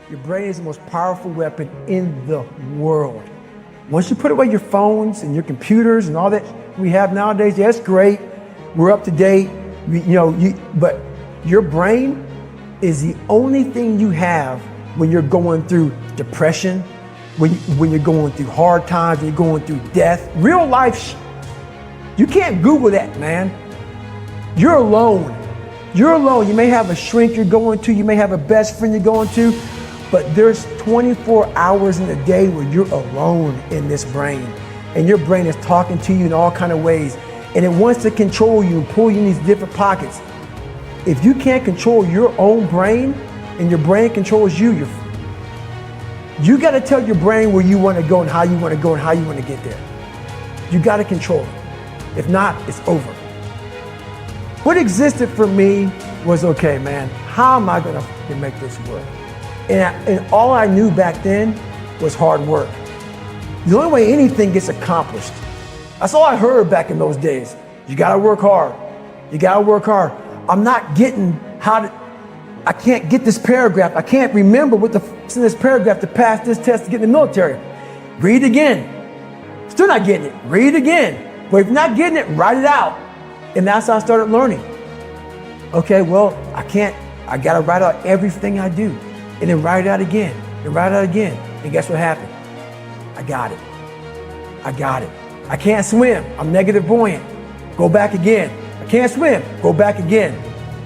Your brain is the most powerful weapon in the world. Once you put away your phones and your computers and all that we have nowadays, yeah, that's great. We're up to date, but your brain is the only thing you have when you're going through depression, when you're going through hard times, when you're going through death. Real life, you can't Google that, man. You're alone. You're alone. You may have a shrink you're going to, you may have a best friend you're going to, but there's 24 hours in a day where you're alone in this brain. And your brain is talking to you in all kinds of ways. And it wants to control you and pull you in these different pockets. If you can't control your own brain and your brain controls you, you got to tell your brain where you want to go and how you want to go and how you want to get there. You got to control it. If not, it's over. What existed for me was, okay, man, how am I going to make this work? And all I knew back then was hard work. The only way anything gets accomplished. That's all I heard back in those days. You got to work hard. You got to work hard. I'm not getting I can't get this paragraph. I can't remember what the f***'s in this paragraph to pass this test to get in the military. Read it again. Still not getting it. Read it again. But if you're not getting it, write it out. And that's how I started learning. Okay, well, I got to write out everything I do. And then write it out again. And write it out again. And guess what happened? I got it. I got it. I can't swim. I'm negative buoyant. Go back again. I can't swim. Go back again.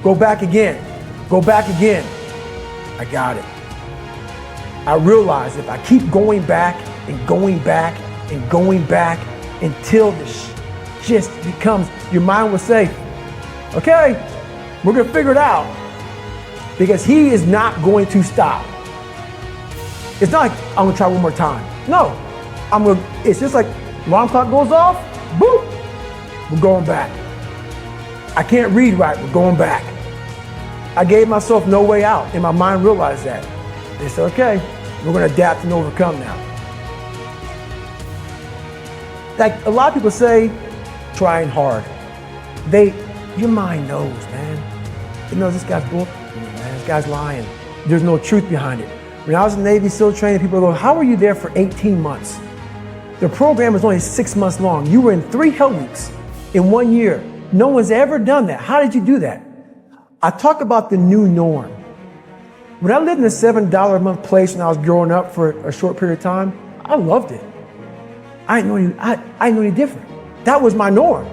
Go back again. Go back again. I got it. I realized if I keep going back and going back and going back until this just becomes, your mind will say, okay, we're going to figure it out, because he is not going to stop. It's not like I'm going to try one more time. No, it's just like alarm clock goes off, boop, we're going back. I can't read right, we're going back. I gave myself no way out, and my mind realized that. They said, okay, we're going to adapt and overcome now. Like a lot of people say, trying hard. Your mind knows, man. It knows this guy's bull, man, this guy's lying. There's no truth behind it. When I was in Navy SEAL training, people go, how were you there for 18 months? The program was only 6 months long. You were in 3 hell weeks in 1 year. No one's ever done that. How did you do that? I talk about the new norm. When I lived in a $7 a month place when I was growing up for a short period of time, I loved it. I didn't know any different. That was my norm.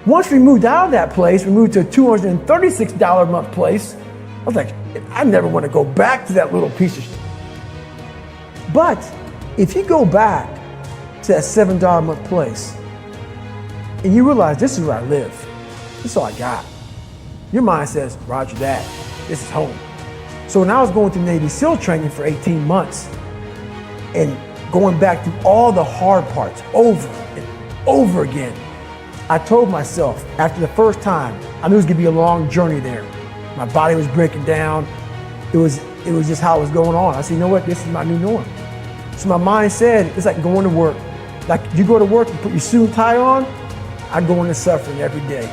Once we moved out of that place, we moved to a $236 a month place. I was like, I never want to go back to that little piece of shit. But if you go back to that $7 a month place and you realize this is where I live, this is all I got, your mind says, roger that, this is home. So when I was going through Navy SEAL training for 18 months and going back through all the hard parts over and over again, I told myself after the first time, I knew it was gonna be a long journey there. My body was breaking down. It was just how it was going on. I said, you know what, this is my new norm. So my mind said, it's like going to work. Like you go to work, you put your suit and tie on, I go into suffering every day.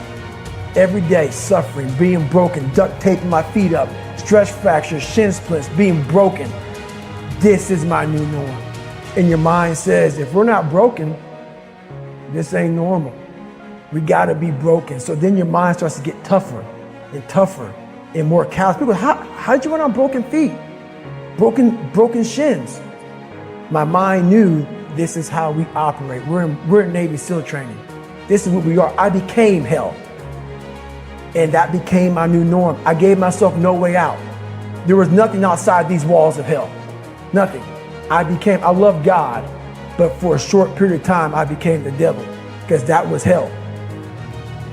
Every day, suffering, being broken, duct taping my feet up, stress fractures, shin splints, being broken. This is my new norm. And your mind says, if we're not broken, this ain't normal. We gotta be broken. So then your mind starts to get tougher and tougher and more callous. People, how did you run on broken feet? Broken shins. My mind knew this is how we operate. We're in Navy SEAL training. This is what we are. I became hell. And that became my new norm. I gave myself no way out. There was nothing outside these walls of hell. Nothing. I love God, but for a short period of time, I became the devil, because that was hell.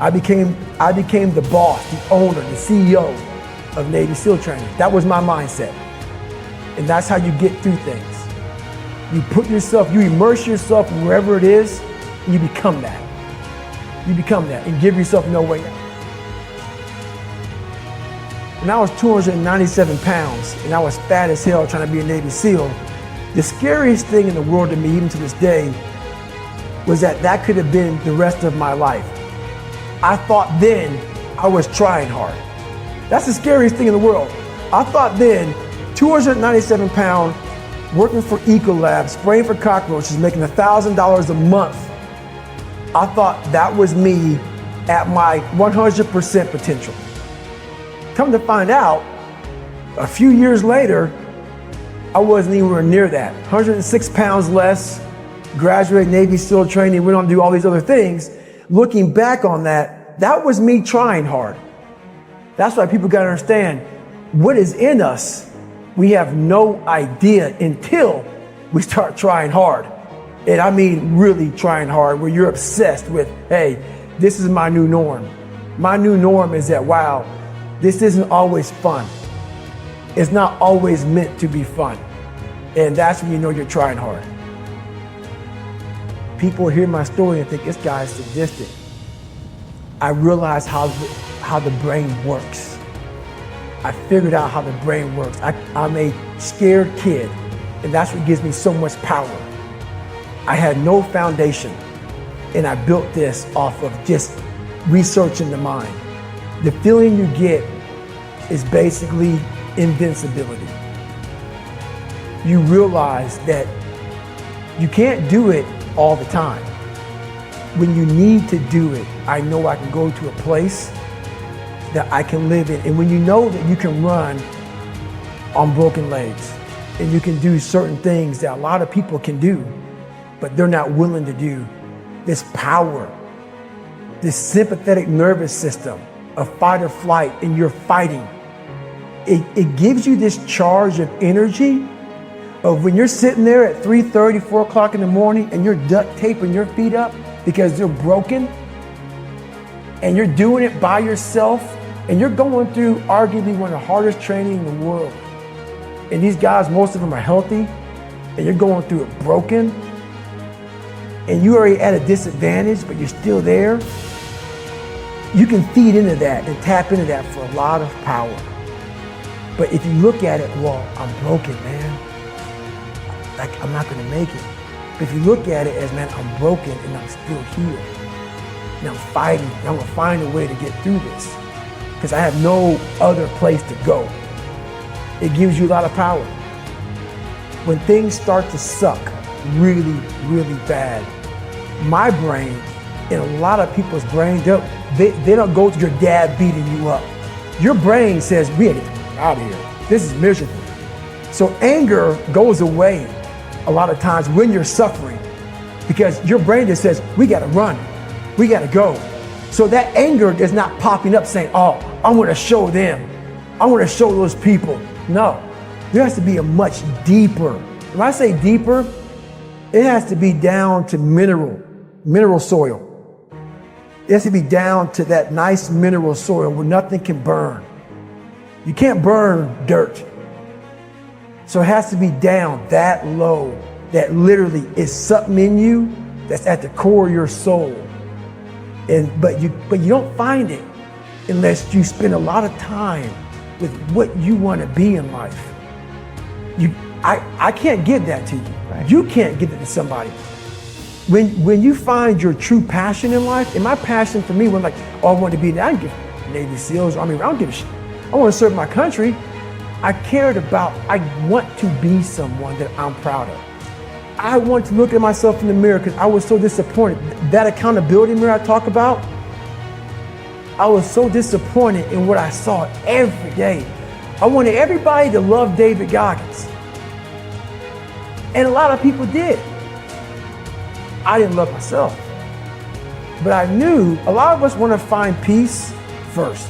I became the boss, the owner, the CEO of Navy SEAL training. That was my mindset. And that's how you get through things. You immerse yourself wherever it is, and you become that. You become that and give yourself no way out. When I was 297 pounds and I was fat as hell trying to be a Navy SEAL, the scariest thing in the world to me, even to this day, was that could have been the rest of my life. I thought then I was trying hard. That's the scariest thing in the world. I thought then 297 pound, working for Ecolab, spraying for cockroaches, making $1,000 a month. I thought that was me at my 100% potential. Come to find out, a few years later, I wasn't anywhere near that. 106 pounds less, graduated Navy SEAL training, went on to do all these other things. Looking back on that, that was me trying hard. That's why people gotta understand, what is in us, we have no idea until we start trying hard. And I mean really trying hard, where you're obsessed with, hey, this is my new norm. My new norm is that, wow, this isn't always fun. It's not always meant to be fun. And that's when you know you're trying hard. People hear my story and think, this guy's sadistic. I realized how the brain works. I figured out how the brain works. I'm a scared kid, and that's what gives me so much power. I had no foundation, and I built this off of just researching the mind. The feeling you get is basically invincibility. You realize that you can't do it all the time. When you need to do it, I know I can go to a place that I can live in. And when you know that you can run on broken legs, and you can do certain things that a lot of people can do, but they're not willing to do, this power, this sympathetic nervous system of fight or flight, and you're fighting. It gives you this charge of energy of when you're sitting there at 3:30, 4 o'clock in the morning, and you're duct taping your feet up because they're broken, and you're doing it by yourself, and you're going through arguably one of the hardest training in the world. And these guys, most of them are healthy, and you're going through it broken, and you're already at a disadvantage, but you're still there. You can feed into that and tap into that for a lot of power. But if you look at it, well, I'm broken, man. Like, I'm not gonna make it. But if you look at it as, man, I'm broken and I'm still here. And I'm fighting, and I'm gonna find a way to get through this, because I have no other place to go. It gives you a lot of power. When things start to suck really, really bad, my brain and a lot of people's brain, they don't go to your dad beating you up. Your brain says, we gotta get out of here. This is miserable. So anger goes away a lot of times when you're suffering, because your brain just says, we gotta run, we gotta go. So that anger is not popping up saying, oh, I'm gonna show them, I'm gonna show those people. No, there has to be a much deeper. When I say deeper, it has to be down to mineral soil. It has to be down to that nice mineral soil where nothing can burn. You can't burn dirt. So it has to be down that low, that literally is something in you that's at the core of your soul. But you don't find it unless you spend a lot of time with what you want to be in life. I can't give that to you. Right. You can't give it to somebody. When you find your true passion in life, and my passion for me was like, oh, I want to be, I don't give Navy SEALs, I don't give a shit. I want to serve my country. I want to be someone that I'm proud of. I want to look at myself in the mirror because I was so disappointed. That accountability mirror I talk about, I was so disappointed in what I saw every day. I wanted everybody to love David Goggins. And a lot of people did. I didn't love myself. But I knew a lot of us want to find peace first.